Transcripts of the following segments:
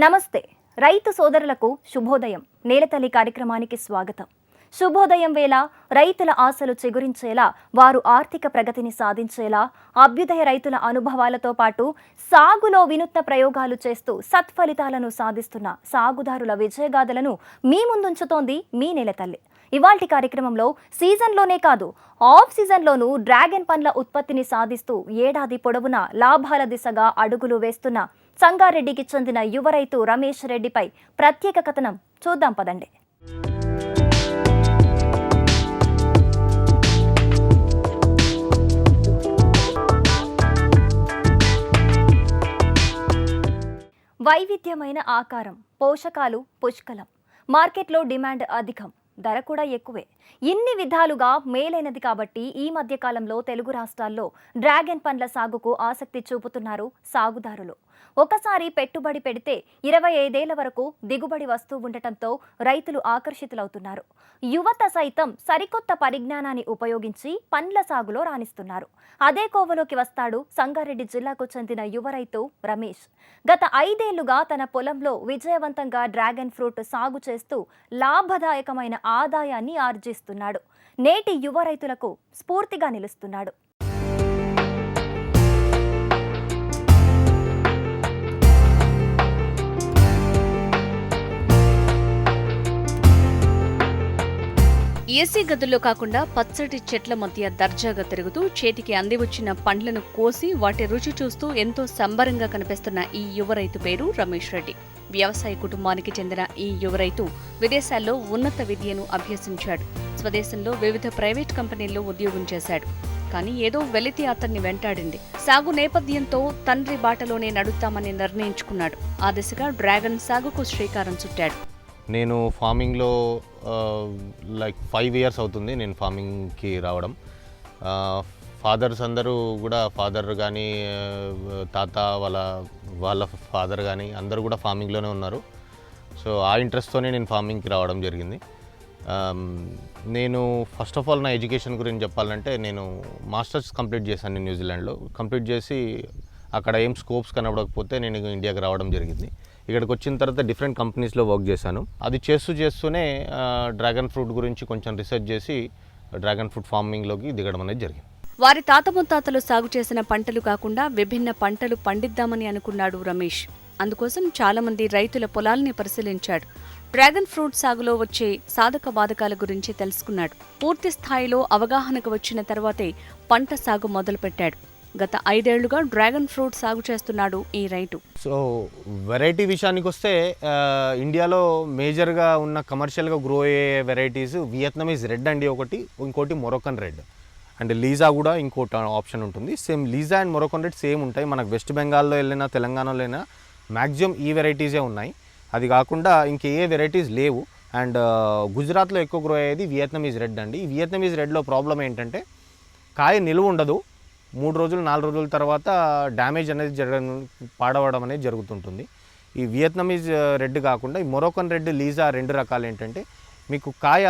నమస్తే రైతు సోదరులకు శుభోదయం. నేలతల్లి కార్యక్రమానికి స్వాగతం. శుభోదయం వేళ రైతుల ఆశలు చిగురించేలా, వారు ఆర్థిక ప్రగతిని సాధించేలా, అభ్యుదయ రైతుల అనుభవాలతో పాటు సాగులో వినూత్న ప్రయోగాలు చేస్తూ సత్ఫలితాలను సాధిస్తున్న సాగుదారుల విజయగాథలను మీ ముందుంచుతోంది మీ నేలతల్లి. ఇవాల్టి కార్యక్రమంలో సీజన్లోనే కాదు, ఆఫ్ సీజన్లోనూ డ్రాగన్ పండ్ల ఉత్పత్తిని సాధిస్తూ ఏడాది పొడవునా లాభాల దిశగా అడుగులు వేస్తున్న సంగారెడ్డికి చెందిన యువ రైతు రమేష్ రెడ్డిపై ప్రత్యేక కథనం చూద్దాం పదండి. వైవిధ్యమైన ఆకారం, పోషకాలు పుష్కలం, మార్కెట్లో డిమాండ్ అధికం, ధర కూడా ఎక్కువే. ఇన్ని విధాలుగా మేలైనది కాబట్టి ఈ మధ్య కాలంలో తెలుగు రాష్ట్రాల్లో డ్రాగన్ పండ్ల సాగుకు ఆసక్తి చూపుతున్నారు సాగుదారులు. ఒకసారి పెట్టుబడి పెడితే 25 ఏళ్ల వరకు దిగుబడి వస్తూ ఉండటంతో రైతులు ఆకర్షితులవుతున్నారు. యువత సైతం సరికొత్త పరిజ్ఞానాన్ని ఉపయోగించి పండ్ల సాగులో రాణిస్తున్నారు. అదే కోవలోకి వస్తాడు సంగారెడ్డి జిల్లాకు చెందిన యువ రైతు రమేష్. గత 5 ఏళ్లుగా తన పొలంలో విజయవంతంగా డ్రాగన్ ఫ్రూట్ సాగు చేస్తూ లాభదాయకమైన ఆదాయాన్ని ఆర్జిస్తున్నాడు. నేటి యువ రైతులకు స్ఫూర్తిగా నిలుస్తున్నాడు. ఏసీ గదుల్లో కాకుండా పచ్చటి చెట్ల మధ్య దర్జాగా తిరుగుతూ చేతికి అందివచ్చిన పండ్లను కోసి వాటి రుచి చూస్తూ ఎంతో సంబరంగా కనిపిస్తున్న ఈ యువ రైతు పేరు రమేష్ రెడ్డి. వ్యవసాయ కుటుంబానికి చెందిన ఈ యువ రైతు విదేశాల్లో ఉన్నత విద్యను అభ్యసించాడు. స్వదేశంలో వివిధ ప్రైవేట్ కంపెనీల్లో ఉద్యోగం చేశాడు. కానీ ఏదో వెలితి అతన్ని వెంటాడింది. సాగు నేపథ్యంతో తండ్రి బాటలోనే నడుద్దామని నిర్ణయించుకున్నాడు. ఆ దిశగా డ్రాగన్ సాగుకు శ్రీకారం చుట్టాడు. నేను ఫార్మింగ్లో లైక్ 5 ఇయర్స్ అవుతుంది నేను ఫార్మింగ్కి రావడం. ఫాదర్స్ అందరూ కూడా, ఫాదర్ కానీ తాత వాళ్ళ ఫాదర్ కానీ అందరూ కూడా ఫార్మింగ్లోనే ఉన్నారు. సో ఆ ఇంట్రెస్ట్తోనే నేను ఫార్మింగ్కి రావడం జరిగింది. నేను ఫస్ట్ ఆఫ్ ఆల్ నా ఎడ్యుకేషన్ గురించి చెప్పాలంటే, నేను మాస్టర్స్ కంప్లీట్ చేశాను న్యూజిలాండ్లో. కంప్లీట్ చేసి అక్కడ ఏం స్కోప్స్ కనబడకపోతే నేను ఇండియాకి రావడం జరిగింది. ఇక్కడికి వచ్చిన తర్వాత డిఫరెంట్ కంపెనీస్లో వర్క్ చేశాను. అది చేస్తూనే డ్రాగన్ ఫ్రూట్ గురించి కొంచెం రీసెర్చ్ చేసి డ్రాగన్ ఫ్రూట్ ఫార్మింగ్లోకి దిగడం అనేది జరిగింది. వారి తాత ముత్తాతలు సాగు చేసిన పంటలు కాకుండా విభిన్న పంటలు పండిద్దామని అనుకున్నాడు రమేష్. అందుకోసం చాలామంది రైతుల పొలాల్ని పరిశీలించాడు. డ్రాగన్ ఫ్రూట్ సాగులో వచ్చే సాధక బాధకాల గురించి తెలుసుకున్నాడు. పూర్తి స్థాయిలో అవగాహనకు వచ్చిన తర్వాతే పంట సాగు మొదలుపెట్టాడు. గత 5 ఏళ్లుగా డ్రాగన్ ఫ్రూట్ సాగు చేస్తున్నాడు ఈ రైతు. సో వెరైటీ విషయానికి వస్తే, ఇండియాలో మేజర్గా ఉన్న కమర్షియల్గా గ్రో అయ్యే వెరైటీస్ వియత్నమీస్ రెడ్ అండి ఒకటి, ఇంకోటి మొరొకన్ రెడ్ అండ్ లీజా కూడా ఇంకోటి ఆప్షన్ ఉంటుంది. సేమ్ లీజా అండ్ మొరొకన్ రెడ్ సేమ్ ఉంటాయి. మనకు వెస్ట్ బెంగాల్లో వెళ్ళినా తెలంగాణలో వెళ్ళినా మ్యాక్సిమం ఈ వెరైటీసే ఉన్నాయి. అది కాకుండా ఇంకే వెరైటీస్ లేవు. అండ్ గుజరాత్లో ఎక్కువ గ్రో అయ్యేది వియత్నమీస్ రెడ్ అండి. ఈ వియత్నమీస్ రెడ్లో ప్రాబ్లం ఏంటంటే, కాయ నిలువ ఉండదు. 3 రోజులు 4 రోజుల తర్వాత డ్యామేజ్ అనేది పాడవడం అనేది జరుగుతుంటుంది. ఈ వియత్నమీస్ రెడ్ కాకుండా ఈ మొరొకన్ రెడ్, లీజా 2 రకాలు ఏంటంటే, మీకు కాయ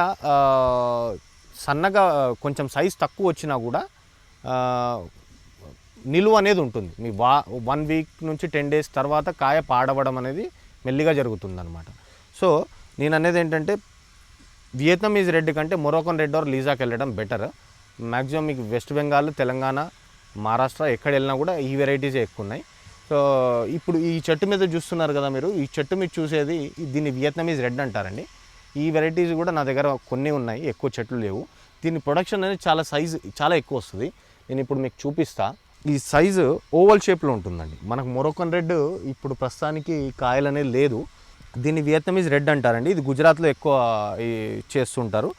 సన్నగా కొంచెం సైజ్ తక్కువ వచ్చినా కూడా నిలువ అనేది ఉంటుంది. మీ 1 వీక్ నుంచి 10 డేస్ తర్వాత కాయ పాడవడం అనేది మెల్లిగా జరుగుతుందన్నమాట. సో నేను అనేది ఏంటంటే, వియత్నమీస్ రెడ్ కంటే మొరొకన్ రెడ్ ఆర్ లీజాకి వెళ్ళడం బెటర్. మ్యాక్సిమం మీకు వెస్ట్ బెంగాల్, తెలంగాణ, మహారాష్ట్ర ఎక్కడ వెళ్ళినా కూడా ఈ వెరైటీసే ఎక్కువ ఉన్నాయి. సో ఇప్పుడు ఈ చెట్టు మీద చూస్తున్నారు కదా మీరు, ఈ చెట్టు మీద చూసేది దీన్ని వియత్నమీస్ రెడ్ అంటారండి. ఈ వెరైటీస్ కూడా నా దగ్గర కొన్ని ఉన్నాయి, ఎక్కువ చెట్లు లేవు. దీని ప్రొడక్షన్ అనేది చాలా ఎక్కువ వస్తుంది. నేను ఇప్పుడు మీకు చూపిస్తా. ఈ సైజు ఓవల్ షేప్లో ఉంటుందండి. మనకు మొరొకన్ రెడ్ ఇప్పుడు ప్రస్తుతానికి కాయలు అనేది లేదు. దీన్ని వియత్నమీస్ రెడ్ అంటారండి. ఇది గుజరాత్లో ఎక్కువ చేస్తుంటారు.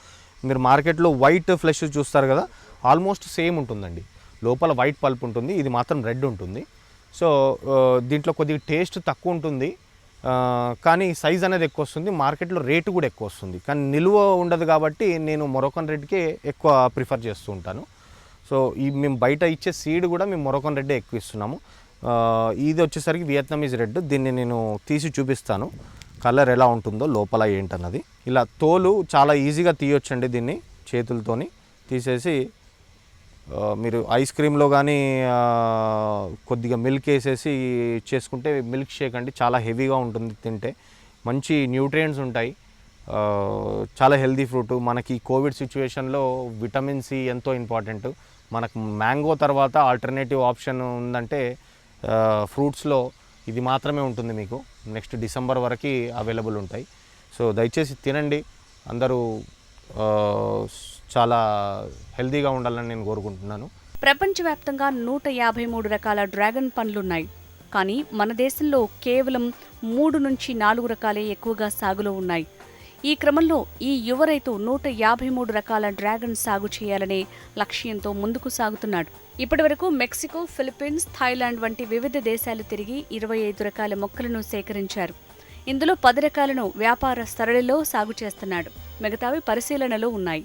మీరు మార్కెట్లో వైట్ ఫ్లెష్ చూస్తారు కదా, ఆల్మోస్ట్ సేమ్ ఉంటుందండి. లోపల వైట్ పల్ప్ ఉంటుంది, ఇది మాత్రం రెడ్ ఉంటుంది. సో దీంట్లో కొద్దిగా టేస్ట్ తక్కువ ఉంటుంది, కానీ సైజ్ అనేది ఎక్కువ వస్తుంది. మార్కెట్లో రేటు కూడా ఎక్కువ వస్తుంది, కానీ నిలువ ఉండదు. కాబట్టి నేను మొరొకన్ రెడ్కే ఎక్కువ ప్రిఫర్ చేస్తూ ఉంటాను. సో మేము బయట ఇచ్చే సీడ్ కూడా మేము మొరొకన్ రెడ్డే ఎక్కువ ఇస్తున్నాము. ఇది వచ్చేసరికి వియత్నమీస్ రెడ్. దీన్ని నేను తీసి చూపిస్తాను, కలర్ ఎలా ఉంటుందో లోపల ఏంటన్నది. ఇలా తోలు చాలా ఈజీగా తీయొచ్చండి. దీన్ని చేతులతోని తీసేసి మీరు ఐస్ క్రీమ్లో కానీ కొద్దిగా మిల్క్ వేసేసి చేసుకుంటే మిల్క్ షేక్ అంటే చాలా హెవీగా ఉంటుంది తింటే, మంచి న్యూట్రియంట్స్ ఉంటాయి, చాలా హెల్దీ ఫ్రూట్. మనకి కోవిడ్ సిచ్యువేషన్లో విటమిన్ సి ఎంతో ఇంపార్టెంట్. మనకు మ్యాంగో తర్వాత ఆల్టర్నేటివ్ ఆప్షన్ ఉందంటే ఫ్రూట్స్లో ఇది మాత్రమే ఉంటుంది. మీకు నెక్స్ట్ డిసెంబర్ వరకు అవైలబుల్ ఉంటాయి. సో దయచేసి తినండి, అందరూ చాలా హెల్తీగా ఉండాలని నేను కోరుకుంటున్నాను. ప్రపంచవ్యాప్తంగా 153 రకాల డ్రాగన్ పండ్లున్నాయి. కానీ మన దేశంలో కేవలం 3 నుంచి 4 రకాలే ఎక్కువగా సాగులో ఉన్నాయి. ఈ క్రమంలో ఈ యువ రైతు 153 రకాల డ్రాగన్ సాగు చేయాలనే లక్ష్యంతో ముందుకు సాగుతున్నాడు. ఇప్పటివరకు మెక్సికో, ఫిలిప్పీన్స్, థాయిలాండ్ వంటి వివిధ దేశాలు తిరిగి 25 రకాల మొక్కలను సేకరించారు. ఇందులో 10 రకాలను వ్యాపార స్థలిలో సాగు చేస్తున్నాడు. మిగతావి పరిశీలనలో ఉన్నాయి.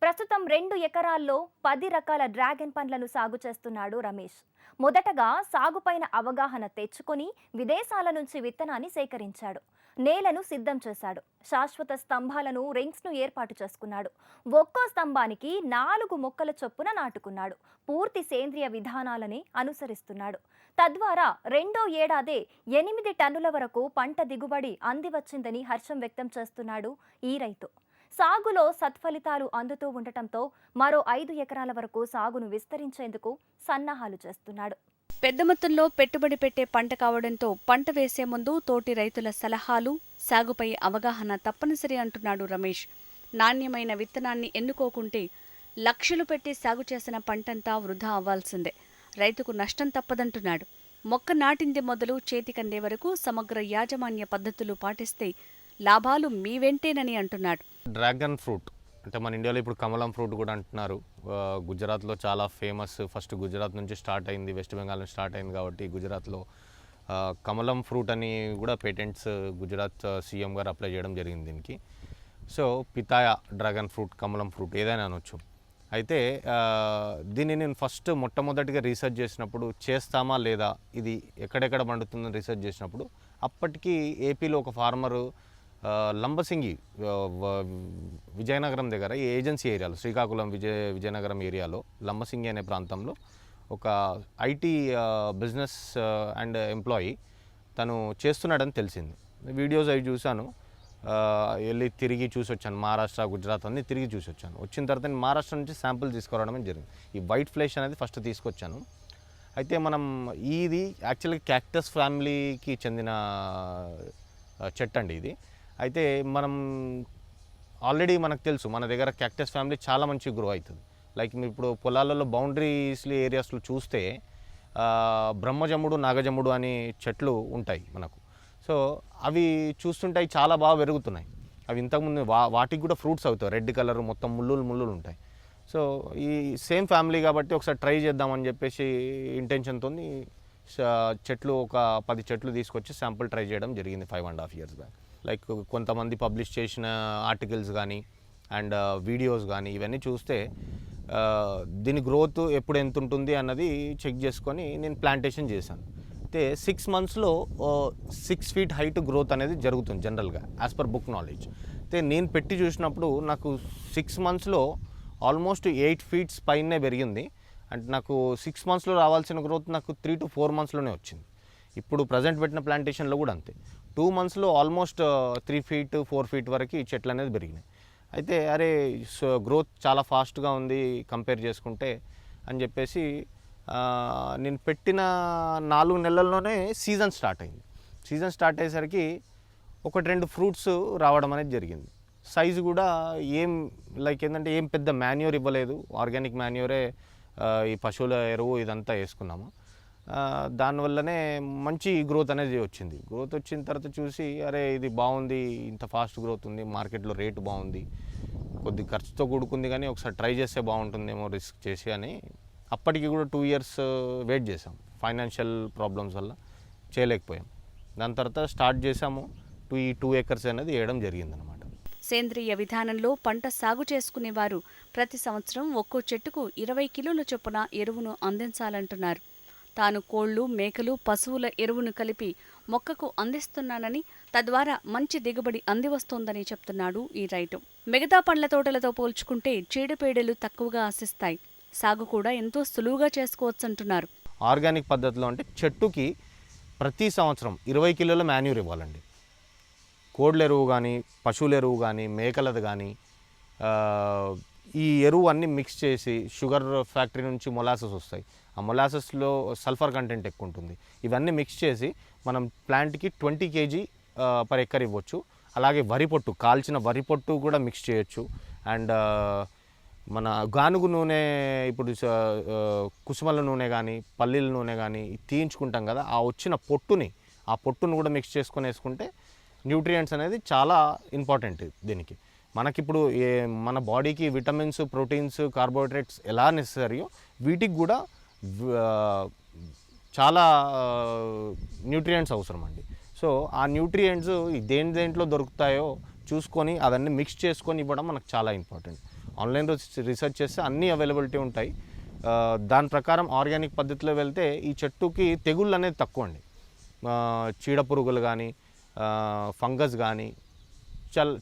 ప్రస్తుతం 2 ఎకరాల్లో 10 రకాల డ్రాగన్ పండ్లను సాగు చేస్తున్నాడు రమేష్. మొదటగా సాగుపైన అవగాహన తెచ్చుకొని విదేశాల నుంచి విత్తనాన్ని సేకరించాడు. నేలను సిద్ధం చేశాడు. శాశ్వత స్తంభాలను, రింగ్స్ను ఏర్పాటు చేసుకున్నాడు. ఒక్కో స్తంభానికి 4 మొక్కల చొప్పున నాటుకున్నాడు. పూర్తి సేంద్రియ విధానాలని అనుసరిస్తున్నాడు. తద్వారా రెండో ఏడాదే 8 టన్నుల వరకు పంట దిగుబడి అందివచ్చిందని హర్షం వ్యక్తం చేస్తున్నాడు ఈ రైతు. సాగులో సత్ఫలితాలు అందుతూ ఉండటంతో మరో 5 ఎకరాల వరకు సాగును విస్తరించేందుకు సన్నాహాలు చేస్తున్నాడు. పెద్ద మొత్తంలో పెట్టుబడి పెట్టే పంట కావడంతో పంట వేసే ముందు తోటి రైతుల సలహాలు, సాగుపై అవగాహన తప్పనిసరి అంటున్నాడు రమేష్. నాణ్యమైన విత్తనాన్ని ఎన్నుకోకుంటే లక్షలు పెట్టి సాగు చేసిన పంటంతా వృధా అవ్వాల్సిందే. రైతుకు నష్టం తప్పదంటున్నాడు. మొక్క నాటింది మొదలు చేతికందే వరకు సమగ్ర యాజమాన్య పద్ధతులు పాటిస్తే లాభాలు మీ వెంటేనని అంటున్నాడు. డ్రాగన్ ఫ్రూట్ అంటే మన ఇండియాలో ఇప్పుడు కమలం ఫ్రూట్ కూడా అంటున్నారు. గుజరాత్లో చాలా ఫేమస్. ఫస్ట్ గుజరాత్ నుంచి స్టార్ట్ అయింది, వెస్ట్ బెంగాల్ నుంచి స్టార్ట్ అయింది కాబట్టి గుజరాత్లో కమలం ఫ్రూట్ అని కూడా పేటెంట్స్ గుజరాత్ సీఎం గారు అప్లై చేయడం జరిగింది దీనికి. సో పితాయా డ్రాగన్ ఫ్రూట్, కమలం ఫ్రూట్ ఏదైనా అనొచ్చు. అయితే దీన్ని నేను ఫస్ట్ మొట్టమొదటిగా రీసెర్చ్ చేసినప్పుడు చేస్తామా లేదా, ఇది ఎక్కడెక్కడ పండుతుందని రీసెర్చ్ చేసినప్పుడు అప్పటికి ఏపీలో ఒక ఫార్మరు లంబసింగి విజయనగరం దగ్గర ఈ ఏజెన్సీ ఏరియాలో, శ్రీకాకుళం విజయనగరం ఏరియాలో లంబసింగి అనే ప్రాంతంలో ఒక ఐటీ బిజినెస్ అండ్ ఎంప్లాయీ తను చేస్తున్నాడని తెలిసింది. వీడియోస్ అవి చూశాను, వెళ్ళి తిరిగి చూసి వచ్చాను. మహారాష్ట్ర, గుజరాత్ అన్నీ తిరిగి చూసి వచ్చాను. వచ్చిన తర్వాత నేను మహారాష్ట్ర నుంచి శాంపుల్ తీసుకురావడం జరిగింది. ఈ వైట్ ఫ్లెష్ అనేది ఫస్ట్ తీసుకొచ్చాను. అయితే మనం ఇది యాక్చువల్గా క్యాక్టస్ ఫ్యామిలీకి చెందిన చెట్టు అండి ఇది. అయితే మనం ఆల్రెడీ మనకు తెలుసు మన దగ్గర క్యాక్టస్ ఫ్యామిలీ చాలా మంచి గ్రో అవుతుంది. లైక్ మీరు ఇప్పుడు పొలాలలో బౌండరీస్లీ ఏరియాస్లో చూస్తే బ్రహ్మజముడు, నాగజముడు అనే చెట్లు ఉంటాయి మనకు. సో అవి చూస్తుంటే అవి చాలా బాగా పెరుగుతున్నాయి. అవి ఇంతకుముందు వాటికి కూడా ఫ్రూట్స్ అవుతాయి, రెడ్ కలర్, మొత్తం ముళ్ళులు ఉంటాయి. సో ఈ సేమ్ ఫ్యామిలీ కాబట్టి ఒకసారి ట్రై చేద్దామని చెప్పేసి ఇంటెన్షన్తో చెట్లు ఒక 10 చెట్లు తీసుకొచ్చి శాంపుల్ ట్రై చేయడం జరిగింది 5.5 years బ్యాక్. లైక్ కొంతమంది పబ్లిష్ చేసిన ఆర్టికల్స్ కానీ అండ్ వీడియోస్ కానీ ఇవన్నీ చూస్తే దీని గ్రోత్ ఎప్పుడు ఎంత ఉంటుంది అన్నది చెక్ చేసుకొని నేను ప్లాంటేషన్ చేశాను. అయితే 6 monthsలో 6 feet హైట్ గ్రోత్ అనేది జరుగుతుంది జనరల్గా యాజ్ పర్ బుక్ నాలెడ్జ్. అయితే నేను పెట్టి చూసినప్పుడు నాకు 6 monthsలో ఆల్మోస్ట్ 8 feet పైనే పెరిగింది. అంటే నాకు 6 monthsలో రావాల్సిన గ్రోత్ నాకు 3 to 4 monthsలోనే వచ్చింది. ఇప్పుడు ప్రజెంట్ పెట్టిన ప్లాంటేషన్లో కూడా అంతే. 2 monthsలో ఆల్మోస్ట్ 3 feet 4 feet వరకు ఈ చెట్లు అనేది పెరిగినాయి. అయితే అరే గ్రోత్ చాలా ఫాస్ట్గా ఉంది కంపేర్ చేసుకుంటే అని చెప్పేసి నేను పెట్టిన 4 నెలల్లోనే సీజన్ స్టార్ట్ అయింది. సీజన్ స్టార్ట్ అయ్యేసరికి 1-2 ఫ్రూట్స్ రావడం అనేది జరిగింది. సైజు కూడా లైక్ ఏంటంటే ఏం పెద్ద మాన్యూర్ ఇవ్వలేదు, ఆర్గానిక్ మాన్యూరే, ఈ పశువుల ఎరువు ఇదంతా వేసుకున్నాము. దానివల్లనే మంచి గ్రోత్ అనేది వచ్చింది. గ్రోత్ వచ్చిన తర్వాత చూసి అరే ఇది బాగుంది, ఇంత ఫాస్ట్ గ్రోత్ ఉంది, మార్కెట్లో రేటు బాగుంది, కొద్ది ఖర్చుతో కూడుకుంది కానీ ఒకసారి ట్రై చేస్తే బాగుంటుందేమో రిస్క్ చేసి అని అప్పటికి కూడా 2 years వెయిట్ చేసాం. ఫైనాన్షియల్ ప్రాబ్లమ్స్ వల్ల చేయలేకపోయాం. దాని తర్వాత స్టార్ట్ చేసాము. ఈ 2 acres అనేది వేయడం జరిగిందనమాట. సేంద్రియ విధానంలో పంట సాగు చేసుకునేవారు ప్రతి సంవత్సరం ఒక్కో చెట్టుకు 20 కిలోల చొప్పున ఎరువును అందించాలంటున్నారు. తాను కోళ్లు, మేకలు, పశువుల ఎరువును కలిపి మొక్కకు అందిస్తున్నానని, తద్వారా మంచి దిగుబడి అందివస్తోందని చెప్తున్నాడు ఈ రైతు. మిగతా పండ్ల తోటలతో పోల్చుకుంటే చీడపీడలు తక్కువగా ఆశిస్తాయి. సాగు కూడా ఎంతో సులువుగా చేసుకోవచ్చంటున్నారు. ఆర్గానిక్ పద్ధతిలో అంటే చెట్టుకి ప్రతి సంవత్సరం 20 కిలోల మాన్యూర్ ఇవ్వాలండి. కోడ్ల ఎరువు కానీ, పశువుల ఎరువు కానీ, మేకలది కానీ, ఈ ఎరువు అన్నీ మిక్స్ చేసి, షుగర్ ఫ్యాక్టరీ నుంచి మొలాసెస్ వస్తాయి, ఆ మొలాసెస్లో సల్ఫర్ కంటెంట్ ఎక్కువ ఉంటుంది. ఇవన్నీ మిక్స్ చేసి మనం ప్లాంట్కి 20 kg పర్ ఎకర్ ఇవ్వచ్చు. అలాగే వరి పొట్టు, కాల్చిన వరి పొట్టు కూడా మిక్స్ చేయొచ్చు. అండ్ మన గానుగు నూనె, ఇప్పుడు కుసుమల నూనె కానీ, పల్లీల నూనె కానీ తీయించుకుంటాం కదా, ఆ వచ్చిన ఆ పొట్టును కూడా మిక్స్ చేసుకొని వేసుకుంటే న్యూట్రియంట్స్ అనేది చాలా ఇంపార్టెంట్ దీనికి. మనకిప్పుడు మన బాడీకి విటమిన్స్, ప్రోటీన్స్, కార్బోహైడ్రేట్స్ ఎలా నెససరీయో వీటికి కూడా చాలా న్యూట్రియంట్స్ అవసరం అండి. సో ఆ న్యూట్రియంట్స్ దేంట్లో దొరుకుతాయో చూసుకొని అవన్నీ మిక్స్ చేసుకొని ఇవ్వడం మనకు చాలా ఇంపార్టెంట్. ఆన్లైన్లో రీసెర్చ్ చేస్తే అన్నీ అవైలబిలిటీ ఉంటాయి. దాని ప్రకారం ఆర్గానిక్ పద్ధతిలో వెళ్తే ఈ చెట్టుకి తెగుళ్ళు అనేది తక్కువ అండి. చీడ పురుగులు కానీ, ఫంగస్ కానీ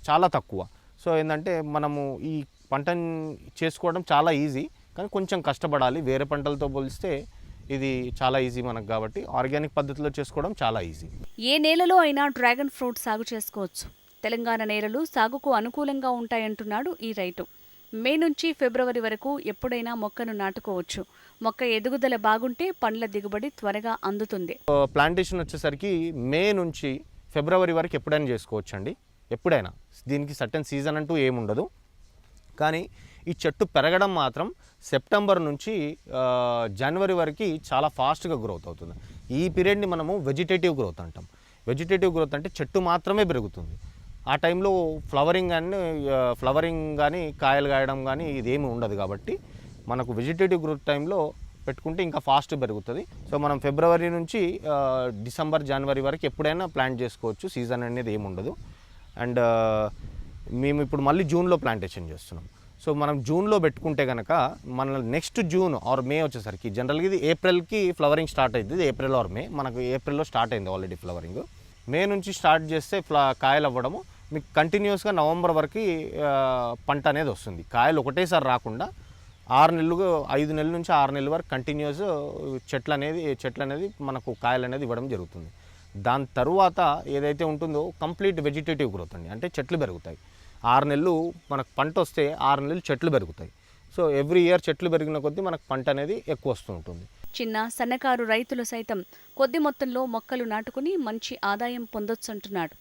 చాలా తక్కువ. సో ఏంటంటే మనము ఈ పంటను చేసుకోవడం చాలా ఈజీ, కానీ కొంచెం కష్టపడాలి. వేరే పంటలతో పోలిస్తే ఇది చాలా ఈజీ మనకు, కాబట్టి ఆర్గానిక్ పద్ధతిలో చేసుకోవడం చాలా ఈజీ. ఏ నేలలో అయినా డ్రాగన్ ఫ్రూట్ సాగు చేసుకోవచ్చు. తెలంగాణ నేలలు సాగుకు అనుకూలంగా ఉంటాయంటున్నాడు ఈ రైతు. మే నుంచి ఫిబ్రవరి వరకు ఎప్పుడైనా మొక్కను నాటుకోవచ్చు. మొక్క ఎదుగుదల బాగుంటే పండ్ల దిగుబడి త్వరగా అందుతుంది. ప్లాంటేషన్ వచ్చేసరికి మే నుంచి ఫిబ్రవరి వరకు ఎప్పుడైనా చేసుకోవచ్చు అండి. ఎప్పుడైనా, దీనికి సర్టెన్ సీజన్ అంటూ ఏముండదు. కానీ ఈ చెట్టు పెరగడం మాత్రం సెప్టెంబర్ నుంచి జనవరి వరకు చాలా ఫాస్ట్గా గ్రోత్ అవుతుంది. ఈ పీరియడ్ని మనము వెజిటేటివ్ గ్రోత్ అంటాం. వెజిటేటివ్ గ్రోత్ అంటే చెట్టు మాత్రమే పెరుగుతుంది. ఆ టైంలో ఫ్లవరింగ్ కానీ, కాయలు కాయడం కానీ ఇదేమి ఉండదు. కాబట్టి మనకు వెజిటేటివ్ గ్రోత్ టైంలో పెట్టుకుంటే ఇంకా ఫాస్ట్ పెరుగుతుంది. సో మనం ఫిబ్రవరి నుంచి డిసెంబర్, జనవరి వరకు ఎప్పుడైనా ప్లాంట్ చేసుకోవచ్చు. సీజన్ అనేది ఏమి ఉండదు. అండ్ మేము ఇప్పుడు మళ్ళీ జూన్లో ప్లాంటేషన్ చేస్తున్నాం. సో మనం జూన్లో పెట్టుకుంటే కనుక మన నెక్స్ట్ జూన్ ఆర్ మే వచ్చేసరికి, జనరల్గా ఇది ఏప్రిల్కి ఫ్లవరింగ్ స్టార్ట్ అవుతుంది. ఏప్రిల్ ఆర్ మే, మనకు ఏప్రిల్లో స్టార్ట్ అయింది ఆల్రెడీ ఫ్లవరింగ్. మే నుంచి స్టార్ట్ చేస్తే కాయలు అవ్వడము మీకు కంటిన్యూస్గా నవంబర్ వరకు పంట అనేది వస్తుంది. కాయలు ఒకటేసారి రాకుండా 6 నెలలు, 5 నెలల నుంచి 6 నెలల వరకు కంటిన్యూస్ చెట్లు అనేది మనకు కాయలు అనేది ఇవ్వడం జరుగుతుంది. దాని తరువాత ఏదైతే ఉంటుందో కంప్లీట్ వెజిటేటివ్ గ్రోత్ అండి, అంటే చెట్లు పెరుగుతాయి. 6 నెలలు మనకు పంట వస్తే 6 నెలలు చెట్లు పెరుగుతాయి. సో ఎవ్రీ ఇయర్ చెట్లు పెరిగిన కొద్దీ మనకు పంట అనేది ఎక్కువ వస్తూ ఉంటుంది. చిన్న సన్నకారు రైతులు సైతం కొద్ది మొత్తంలో మొక్కలు నాటుకుని మంచి ఆదాయం పొందొచ్చంటున్నాడు.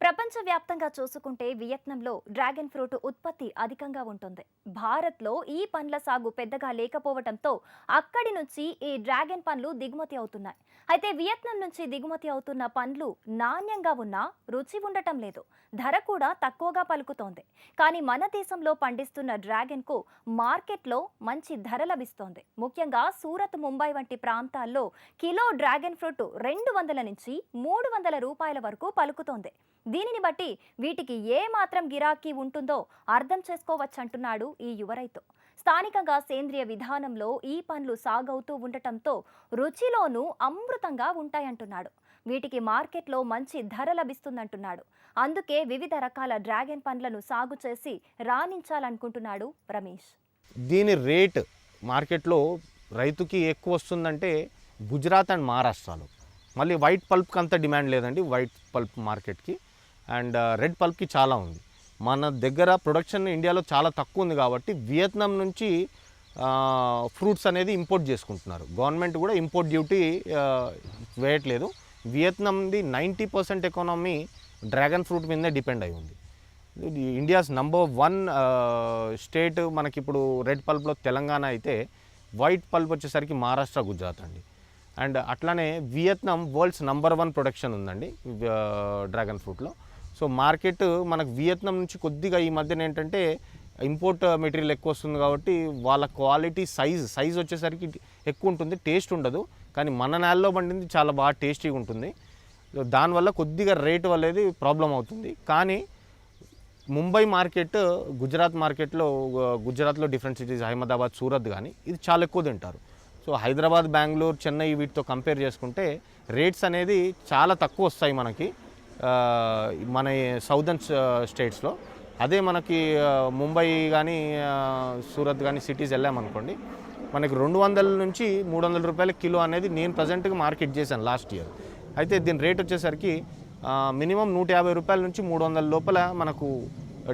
ప్రపంచవ్యాప్తంగా చూసుకుంటే వియత్నంలో డ్రాగన్ ఫ్రూట్ ఉత్పత్తి అధికంగా ఉంటుంది. భారత్లో ఈ పండ్ల సాగు పెద్దగా లేకపోవడంతో అక్కడి నుంచి ఈ డ్రాగన్ పండ్లు దిగుమతి అవుతున్నాయి. అయితే వియత్నం నుంచి దిగుమతి అవుతున్న పండ్లు నాణ్యంగా ఉన్నా రుచి ఉండటం లేదు, ధర కూడా తక్కువగా పలుకుతోంది. కానీ మన దేశంలో పండిస్తున్న డ్రాగన్కు మార్కెట్లో మంచి ధర లభిస్తోంది. ముఖ్యంగా సూరత్, ముంబై వంటి ప్రాంతాల్లో కిలో డ్రాగన్ ఫ్రూట్ 200 నుంచి 300 రూపాయల వరకు పలుకుతోంది. దీనిని బట్టి వీటికి ఏ మాత్రం గిరాకీ ఉంటుందో అర్థం చేసుకోవచ్చంటున్నాడు ఈ యువ రైతు. స్థానికంగా సేంద్రియ విధానంలో ఈ పండ్లు సాగవుతూ ఉండటంతో రుచిలోనూ అమృతంగా ఉంటాయంటున్నాడు. వీటికి మార్కెట్లో మంచి ధర లభిస్తుందంటున్నాడు. అందుకే వివిధ రకాల డ్రాగన్ పండ్లను సాగు చేసి రాణించాలనుకుంటున్నాడు రమేష్. దీని రేట్ మార్కెట్లో రైతుకి ఎక్కువ వస్తుందంటే గుజరాత్ అండ్ మహారాష్ట్రలో. మళ్ళీ వైట్ పల్ప్కి అంత డిమాండ్ లేదండి, వైట్ పల్ప్ మార్కెట్కి. అండ్ రెడ్ పల్ప్కి చాలా ఉంది. మన దగ్గర ప్రొడక్షన్ ఇండియాలో చాలా తక్కువ ఉంది కాబట్టి వియత్నాం నుంచి ఫ్రూట్స్ అనేది ఇంపోర్ట్ చేసుకుంటున్నారు. గవర్నమెంట్ కూడా ఇంపోర్ట్ డ్యూటీ వేయట్లేదు. వియత్నాంది 90% ఎకానమీ డ్రాగన్ ఫ్రూట్ మీదే డిపెండ్ అయి ఉంది. ఇండియాస్ నంబర్ 1 స్టేట్ మనకిప్పుడు రెడ్ పల్ప్లో తెలంగాణ అయితే, వైట్ పల్ప్ వచ్చేసరికి మహారాష్ట్ర, గుజరాత్ అండి. అండ్ అట్లానే వియత్నాం వరల్డ్స్ నంబర్ 1 ప్రొడక్షన్ ఉందండి డ్రాగన్ ఫ్రూట్లో. సో మార్కెట్ మనకు వియత్నాం నుంచి కొద్దిగా ఈ మధ్యన ఏంటంటే ఇంపోర్ట్ మెటీరియల్ ఎక్కువ వస్తుంది కాబట్టి వాళ్ళ క్వాలిటీ, సైజ్ వచ్చేసరికి ఎక్కువ ఉంటుంది, టేస్ట్ ఉండదు. కానీ మన నేలలో పండింది చాలా బాగా టేస్టీగా ఉంటుంది. దానివల్ల కొద్దిగా రేటు వల్లేది ప్రాబ్లం అవుతుంది. కానీ ముంబై మార్కెట్, గుజరాత్ మార్కెట్లో, గుజరాత్లో డిఫరెంట్ సిటీస్ అహ్మదాబాద్, సూరత్ కానీ ఇది చాలా ఎక్కువ తింటారు. సో హైదరాబాద్, బెంగళూరు, చెన్నై వీటితో కంపేర్ చేసుకుంటే రేట్స్ అనేది చాలా తక్కువ వస్తాయి మనకి మన సౌదర్న్ స్టేట్స్లో. అదే మనకి ముంబై కానీ సూరత్ కానీ సిటీస్ వెళ్ళామనుకోండి, మనకి 200 నుంచి 300 రూపాయల కిలో అనేది నేను ప్రజెంట్గా మార్కెట్ చేశాను లాస్ట్ ఇయర్. అయితే దీని రేట్ వచ్చేసరికి మినిమం 150 రూపాయల నుంచి 300 లోపల మనకు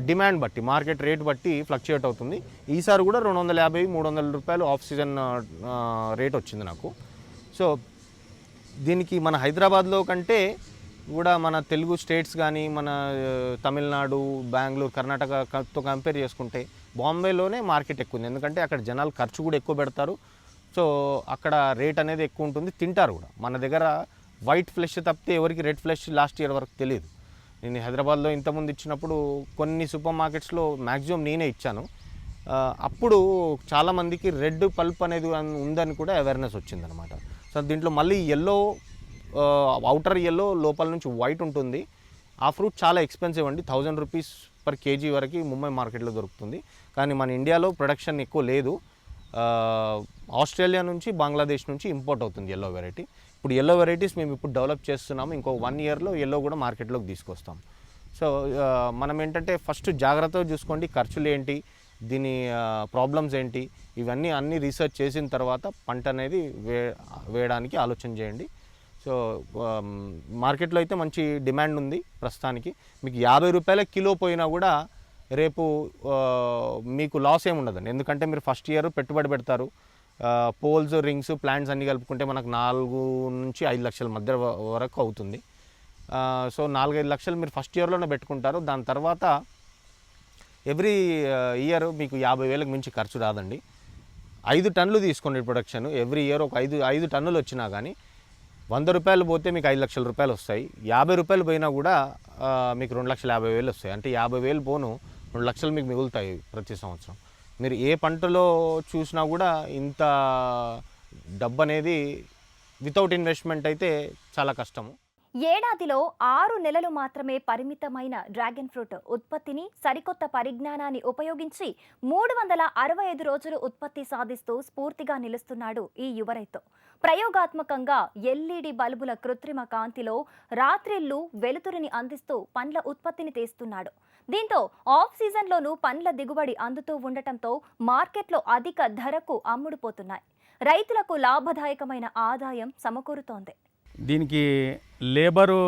డిమాండ్ బట్టి, మార్కెట్ రేట్ బట్టి ఫ్లక్చుయేట్ అవుతుంది. ఈసారి కూడా 250-300 రూపాయలు ఆఫ్ సీజన్ రేట్ వచ్చింది నాకు. సో దీనికి మన హైదరాబాద్లో కంటే కూడా మన తెలుగు స్టేట్స్ కానీ, మన తమిళనాడు, బెంగళూరు, కర్ణాటకతో కంపేర్ చేసుకుంటే బాంబేలోనే మార్కెట్ ఎక్కువ ఉంది. ఎందుకంటే అక్కడ జనాలు ఖర్చు కూడా ఎక్కువ పెడతారు. సో అక్కడ రేట్ అనేది ఎక్కువ ఉంటుంది, తింటారు కూడా. మన దగ్గర వైట్ ఫ్లెష్ తప్పితే ఎవరికి రెడ్ ఫ్లెష్ లాస్ట్ ఇయర్ వరకు తెలియదు. నేను హైదరాబాద్లో ఇంతకుముందు ఇచ్చినప్పుడు కొన్ని సూపర్ మార్కెట్స్లో మ్యాక్సిమం నేనే ఇచ్చాను. అప్పుడు చాలామందికి రెడ్ పల్ప్ అనేది ఉందని కూడా అవేర్నెస్ వచ్చిందనమాట. సో దీంట్లో మళ్ళీ ఎల్లో, అవుటర్ ఎల్లో, లోపల నుంచి వైట్ ఉంటుంది. ఆ ఫ్రూట్ చాలా ఎక్స్పెన్సివ్ అండి, 1000 రూపీస్ పర్ కేజీ వరకు ముంబై మార్కెట్లో దొరుకుతుంది. కానీ మన ఇండియాలో ప్రొడక్షన్ ఎక్కువ లేదు. ఆస్ట్రేలియా నుంచి, బంగ్లాదేశ్ నుంచి ఇంపోర్ట్ అవుతుంది ఎల్లో వెరైటీ. ఇప్పుడు ఎల్లో వెరైటీస్ మేము ఇప్పుడు డెవలప్ చేస్తున్నాము. ఇంకో 1 ఇయర్లో ఎల్లో కూడా మార్కెట్లోకి తీసుకొస్తాం. సో మనం ఏంటంటే ఫస్ట్ జాగ్రత్తగా చూసుకోండి, ఖర్చులు ఏంటి, దీని ప్రాబ్లమ్స్ ఏంటి, ఇవన్నీ అన్నీ రీసెర్చ్ చేసిన తర్వాత పంట అనేది వేయడానికి ఆలోచన చేయండి. సో మార్కెట్లో అయితే మంచి డిమాండ్ ఉంది ప్రస్తుతానికి. మీకు 50 రూపాయల కిలో పోయినా కూడా రేపు మీకు లాస్ ఏమి ఉండదండి. ఎందుకంటే మీరు ఫస్ట్ ఇయర్ పెట్టుబడి పెడతారు. పోల్స్, రింగ్స్, ప్లాంట్స్ అన్నీ కలుపుకుంటే మనకు 4 నుంచి 5 లక్షల మధ్య వరకు అవుతుంది. సో 4-5 లక్షలు మీరు ఫస్ట్ ఇయర్లోనే పెట్టుకుంటారు. దాని తర్వాత ఎవ్రీ ఇయర్ మీకు 50,000కి మించి ఖర్చు రాదండి. 5 టన్నులు తీసుకోండి ప్రొడక్షన్. ఎవ్రీ ఇయర్ ఒక 5 టన్నులు వచ్చినా కానీ 100 రూపాయలు పోతే మీకు 5 లక్షల రూపాయలు వస్తాయి. 50 రూపాయలు పోయినా కూడా మీకు 2,50,000 వస్తాయి. అంటే 50,000 పోను 2 లక్షలు మీకు మిగులుతాయి ప్రతి సంవత్సరం. మీరు ఏ పంటలో చూసినా కూడా ఇంత డబ్బు అనేది వితౌట్ ఇన్వెస్ట్మెంట్ అయితే చాలా కష్టము. ఏడాదిలో 6 నెలలు మాత్రమే పరిమితమైన డ్రాగన్ ఫ్రూట్ ఉత్పత్తిని సరికొత్త పరిజ్ఞానాన్ని ఉపయోగించి 365 రోజులు ఉత్పత్తి సాధిస్తూ స్ఫూర్తిగా నిలుస్తున్నాడు ఈ యువ రైతు. ప్రయోగాత్మకంగా ఎల్ఈడి బల్బుల కృత్రిమ కాంతిలో రాత్రిళ్లు వెలుతురిని అందిస్తూ పండ్ల ఉత్పత్తిని తీస్తున్నాడు. దీంతో ఆఫ్ సీజన్లోనూ పండ్ల దిగుబడి అందుతూ ఉండటంతో మార్కెట్లో అధిక ధరకు అమ్ముడుపోతున్నాయి. రైతులకు లాభదాయకమైన ఆదాయం సమకూరుతోంది. దీనికి లేబరు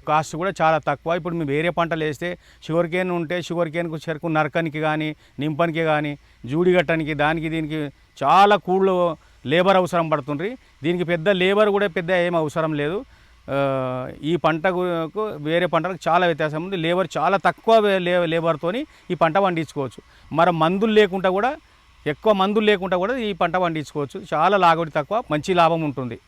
కాస్ట్ కూడా చాలా తక్కువ. ఇప్పుడు మేము వేరే పంటలు వేస్తే షుగర్ కేన్ ఉంటే షుగర్ కేన్కు చెరుకు నరకనికి కానీ, నింపనికి కానీ, జూడి కట్టడానికి, దానికి దీనికి చాలా కూళ్ళు లేబర్ అవసరం పడుతుంది. దీనికి పెద్ద లేబర్ కూడా పెద్ద ఏం అవసరం లేదు. ఈ పంటకు వేరే పంటలకు చాలా వ్యత్యాసం ఉంది. లేబర్ చాలా తక్కువ లేబర్తో ఈ పంట పండించుకోవచ్చు. మరి మందులు లేకుండా కూడా, ఎక్కువ మందులు లేకుండా కూడా ఈ పంట పండించుకోవచ్చు. చాలా లాగడి తక్కువ, మంచి లాభం ఉంటుంది.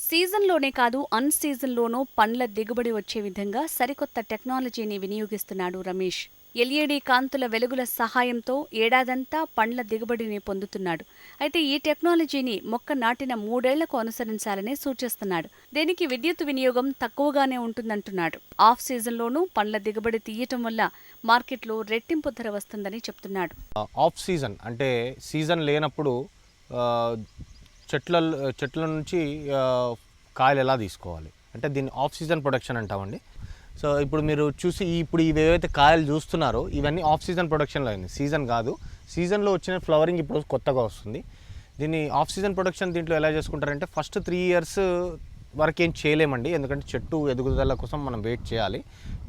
సీజన్లోనే కాదు అన్ సీజన్లోనూ పండ్ల దిగుబడి వచ్చే విధంగా సరికొత్త టెక్నాలజీని వినియోగిస్తున్నాడు రమేష్. ఎల్ఈడి కాంతుల వెలుగుల సహాయంతో ఏడాదంతా పండ్ల దిగుబడిని పొందుతున్నాడు. అయితే ఈ టెక్నాలజీని మొక్క నాటిన 3 ఏళ్లకు అనుసరించాలని సూచిస్తున్నాడు. దీనికి విద్యుత్ వినియోగం తక్కువగానే ఉంటుందంటున్నాడు. ఆఫ్ సీజన్లోనూ పండ్ల దిగుబడి తీయటం వల్ల మార్కెట్లో రెట్టింపు ధర వస్తుందని చెప్తున్నాడు. ఆఫ్ సీజన్ అంటే సీజన్ లేనప్పుడు చెట్ల నుంచి కాయలు ఎలా తీసుకోవాలి అంటే దీన్ని ఆఫ్ సీజన్ ప్రొడక్షన్ అంటామండి. సో ఇప్పుడు మీరు చూసి ఇప్పుడు ఇవి ఏవైతే కాయలు చూస్తున్నారో ఇవన్నీ ఆఫ్ సీజన్ ప్రొడక్షన్లో అయింది, సీజన్ కాదు. సీజన్లో వచ్చిన ఫ్లవరింగ్ ఇప్పుడు కొత్తగా వస్తుంది. దీన్ని ఆఫ్ సీజన్ ప్రొడక్షన్ దీంట్లో ఎలా చేసుకుంటారంటే ఫస్ట్ 3 ఇయర్స్ వరకు ఏం చేయలేమండి. ఎందుకంటే చెట్టు ఎదుగుదల కోసం మనం వెయిట్ చేయాలి.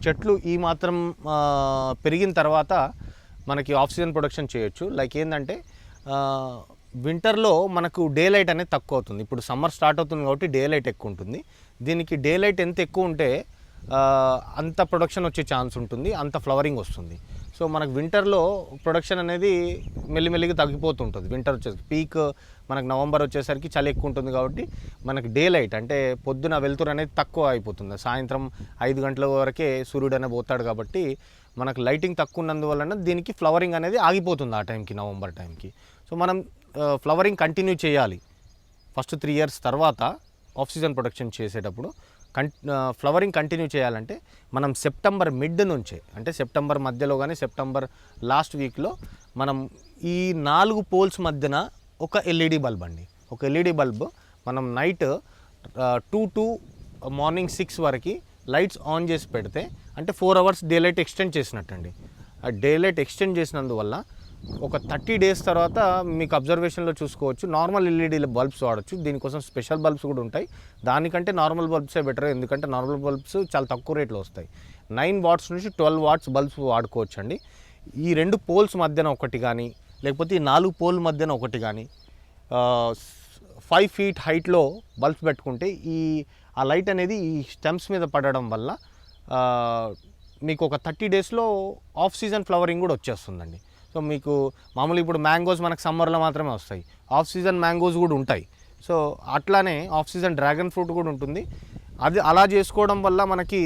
చెట్లు ఈ మాత్రం పెరిగిన తర్వాత మనకి ఆఫ్ సీజన్ ప్రొడక్షన్ చేయొచ్చు. లైక్ ఏంటంటే వింటర్లో మనకు డే లైట్ అనేది తక్కువ అవుతుంది. ఇప్పుడు సమ్మర్ స్టార్ట్ అవుతుంది కాబట్టి డే లైట్ ఎక్కువ ఉంటుంది. దీనికి డే లైట్ ఎంత ఎక్కువ ఉంటే అంత ప్రొడక్షన్ వచ్చే ఛాన్స్ ఉంటుంది, అంత ఫ్లవరింగ్ వస్తుంది. సో మనకు వింటర్లో ప్రొడక్షన్ అనేది మెల్లిమెల్లిగా తగ్గిపోతుంటుంది. వింటర్ వచ్చేసరికి పీక్ మనకు నవంబర్ వచ్చేసరికి చలి ఎక్కువ ఉంటుంది కాబట్టి మనకు డే లైట్ అంటే పొద్దున వెలుతురు అనేది తక్కువ అయిపోతుంది. సాయంత్రం 5 గంటల వరకే సూర్యుడు అనేది పోతాడు కాబట్టి మనకు లైటింగ్ తక్కువ ఉన్నందువలన దీనికి ఫ్లవరింగ్ అనేది ఆగిపోతుంది ఆ టైంకి, నవంబర్ టైంకి. సో మనం ఫ్లవరింగ్ కంటిన్యూ చేయాలి. ఫస్ట్ 3 ఇయర్స్ తర్వాత ఆఫ్ సీజన్ ప్రొడక్షన్ చేసేటప్పుడు ఫ్లవరింగ్ కంటిన్యూ చేయాలంటే మనం సెప్టెంబర్ మిడ్ నుంచే అంటే సెప్టెంబర్ మధ్యలో కానీ సెప్టెంబర్ లాస్ట్ వీక్లో మనం ఈ 4 పోల్స్ మధ్యన ఒక ఎల్ఈడి బల్బ్ అండి, ఒక ఎల్ఈడి బల్బ్ మనం నైట్ 2 to మార్నింగ్ 6 వరకు లైట్స్ ఆన్ చేసి పెడితే అంటే 4 hours డే లైట్ ఎక్స్టెండ్ చేసినట్టండి. ఆ డే లైట్ ఎక్స్టెండ్ చేసినందువల్ల ఒక 30 days తర్వాత మీకు అబ్జర్వేషన్లో చూసుకోవచ్చు నార్మల్ ఎల్ఈడి బల్బ్స్ వాడచ్చు. దీనికోసం స్పెషల్ బల్బ్స్ కూడా ఉంటాయి. దానికంటే నార్మల్ బల్బ్సే బెటర్, ఎందుకంటే నార్మల్ బల్బ్స్ చాలా తక్కువ రేట్లో వస్తాయి. 9 watts నుంచి 12 watts బల్బ్స్ వాడుకోవచ్చు అండి. ఈ 2 పోల్స్ మధ్యన ఒకటి కానీ లేకపోతే ఈ 4 పోల్ మధ్యన ఒకటి కానీ 5 feet హైట్లో బల్బ్స్ పెట్టుకుంటే ఆ లైట్ అనేది ఈ స్టెమ్స్ మీద పడడం వల్ల మీకు ఒక 30 daysలో ఆఫ్ సీజన్ ఫ్లవరింగ్ కూడా వచ్చేస్తుందండి. సో మీకు మామూలు ఇప్పుడు మ్యాంగోస్ మనకు సమ్మర్లో మాత్రమే వస్తాయి, ఆఫ్ సీజన్ మ్యాంగోస్ కూడా ఉంటాయి. సో అట్లానే ఆఫ్ సీజన్ డ్రాగన్ ఫ్రూట్ కూడా ఉంటుంది. అది అలా చేసుకోవడం వల్ల మనకి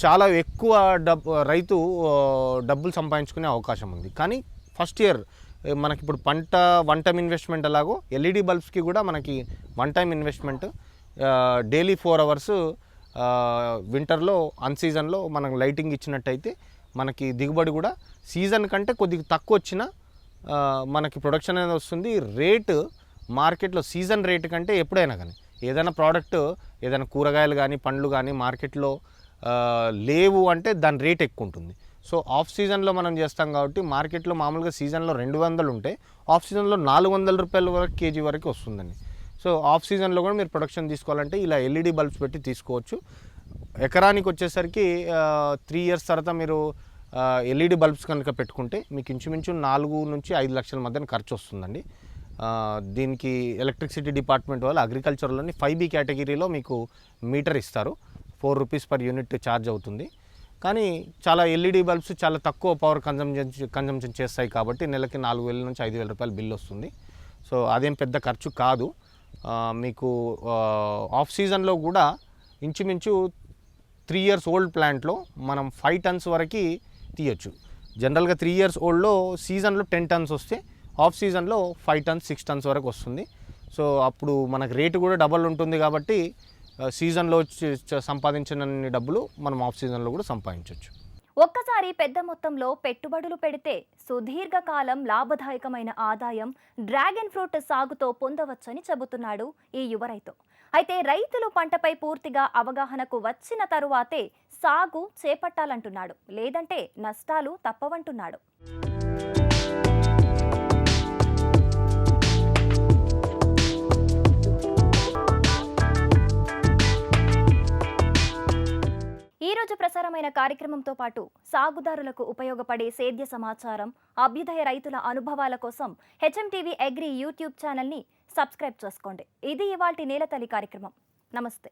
చాలా ఎక్కువ రైతు డబ్బులు సంపాదించుకునే అవకాశం ఉంది. కానీ ఫస్ట్ ఇయర్ మనకి ఇప్పుడు పంట 1 time ఇన్వెస్ట్మెంట్ అలాగో ఎల్ఈడి బల్బ్స్కి కూడా మనకి 1 time ఇన్వెస్ట్మెంట్, డైలీ 4 hours వింటర్లో అన్సీజన్లో మనం లైటింగ్ ఇచ్చినట్టయితే మనకి దిగుబడి కూడా సీజన్ కంటే కొద్దిగా తక్కువ వచ్చినా మనకి ప్రొడక్షన్ అనేది వస్తుంది. రేటు మార్కెట్లో సీజన్ రేటు కంటే ఎప్పుడైనా కానీ ఏదైనా ప్రోడక్ట్, ఏదైనా కూరగాయలు కానీ పండ్లు కానీ మార్కెట్లో లేవు అంటే దాని రేట్ ఎక్కువ ఉంటుంది. సో ఆఫ్ సీజన్లో మనం చేస్తాం కాబట్టి మార్కెట్లో మామూలుగా సీజన్లో 200 ఉంటే ఆఫ్ సీజన్లో 400 రూపాయల వరకు కేజీ వరకు వస్తుందండి. సో ఆఫ్ సీజన్లో కూడా మీరు ప్రొడక్షన్ తీసుకోవాలంటే ఇలా ఎల్ఈడి బల్బ్స్ పెట్టి తీసుకోవచ్చు. ఎకరానికి వచ్చేసరికి 3 years తర్వాత మీరు ఎల్ఈడి బల్బ్స్ కనుక పెట్టుకుంటే మీకు ఇంచుమించు 4 నుంచి 5 లక్షల మధ్యన ఖర్చు వస్తుందండి. దీనికి ఎలక్ట్రిసిటీ డిపార్ట్మెంట్ వాళ్ళు అగ్రికల్చర్లోని 5B కేటగిరీలో మీకు మీటర్ ఇస్తారు. 4 rupees per unit ఛార్జ్ అవుతుంది. కానీ చాలా ఎల్ఈడి బల్బ్స్ చాలా తక్కువ పవర్ కన్జంప్షన్ చేస్తాయి కాబట్టి నెలకి 4,000 నుంచి 5,000 రూపాయలు బిల్ వస్తుంది. సో అదేం పెద్ద ఖర్చు కాదు. మీకు ఆఫ్ సీజన్లో కూడా ఇంచుమించు 3 years ఓల్డ్ ప్లాంట్లో మనం 5 tons వరకు తీయచ్చు. జనరల్గా 3 years ఓల్డ్లో సీజన్లో 10 tons వస్తే ఆఫ్ సీజన్లో 5 tons 6 tons వరకు వస్తుంది. సో అప్పుడు మనకు రేటు కూడా డబల్ ఉంటుంది కాబట్టి సీజన్లో సంపాదించిన డబ్బులు మనం ఆఫ్ సీజన్లో కూడా సంపాదించవచ్చు. ఒక్కసారి పెద్ద మొత్తంలో పెట్టుబడులు పెడితే సుదీర్ఘకాలం లాభదాయకమైన ఆదాయం డ్రాగన్ ఫ్రూట్ సాగుతో పొందవచ్చని చెబుతున్నాడు ఈ యువ రైతు. అయితే రైతులు పంటపై పూర్తిగా అవగాహనకు వచ్చిన తరువాతే సాగు చేపట్టాలంటున్నాడు, లేదంటే నష్టాలు తప్పవంటున్నాడు. ఈ రోజు ప్రసారమైన కార్యక్రమంతో పాటు సాగుదారులకు ఉపయోగపడే సేద్య సమాచారం, అభ్యుదయ రైతుల అనుభవాల కోసం HMTV అగ్రి యూట్యూబ్ ఛానల్ని సబ్స్క్రైబ్ చేసుకోండి. ఇది ఇవాల్టి నేలతల్లి కార్యక్రమం. నమస్తే.